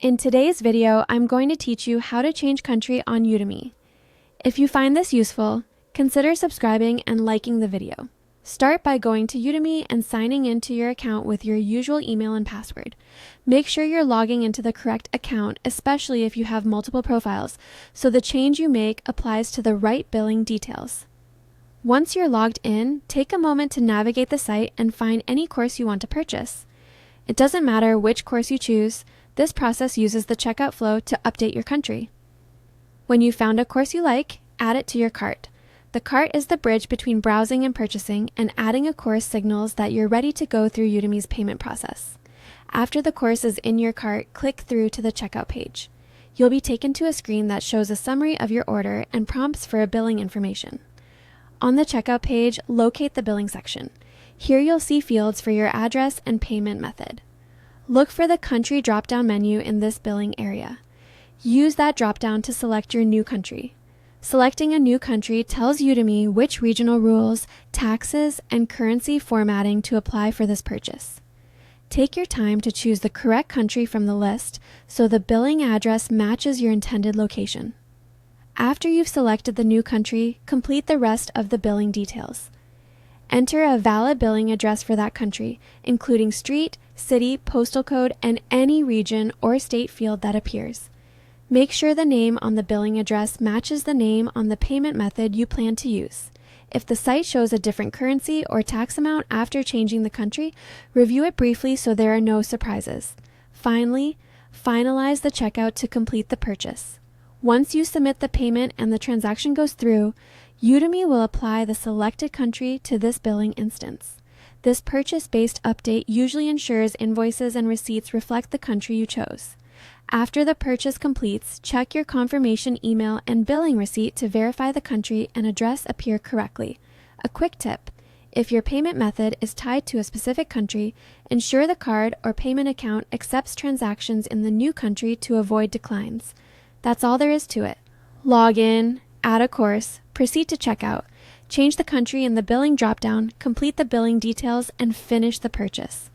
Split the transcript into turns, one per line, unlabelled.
In today's video, I'm going to teach you how to change country on Udemy. If you find this useful, consider subscribing and liking the video. Start by going to Udemy and signing into your account with your usual email and password. Make sure you're logging into the correct account, especially if you have multiple profiles, so the change you make applies to the right billing details. Once you're logged in, take a moment to navigate the site and find any course you want to purchase. It doesn't matter which course you choose, this process uses the checkout flow to update your country. When you found a course you like, add it to your cart. The cart is the bridge between browsing and purchasing, and adding a course signals that you're ready to go through Udemy's payment process. After the course is in your cart, click through to the checkout page. You'll be taken to a screen that shows a summary of your order and prompts for a billing information. On the checkout page, locate the billing section. Here you'll see fields for your address and payment method. Look for the country drop-down menu in this billing area. Use that drop-down to select your new country. Selecting a new country tells Udemy which regional rules, taxes, and currency formatting to apply for this purchase. Take your time to choose the correct country from the list so the billing address matches your intended location. After you've selected the new country, complete the rest of the billing details. Enter a valid billing address for that country, including street, city, postal code, and any region or state field that appears. Make sure the name on the billing address matches the name on the payment method you plan to use. If the site shows a different currency or tax amount after changing the country, review it briefly so there are no surprises. Finally, finalize the checkout to complete the purchase. Once you submit the payment and the transaction goes through, Udemy will apply the selected country to this billing instance. This purchase-based update usually ensures invoices and receipts reflect the country you chose. After the purchase completes, check your confirmation email and billing receipt to verify the country and address appear correctly. A quick tip: if your payment method is tied to a specific country, ensure the card or payment account accepts transactions in the new country to avoid declines. That's all there is to it. Log in, add a course, proceed to checkout, change the country in the billing dropdown, complete the billing details, and finish the purchase.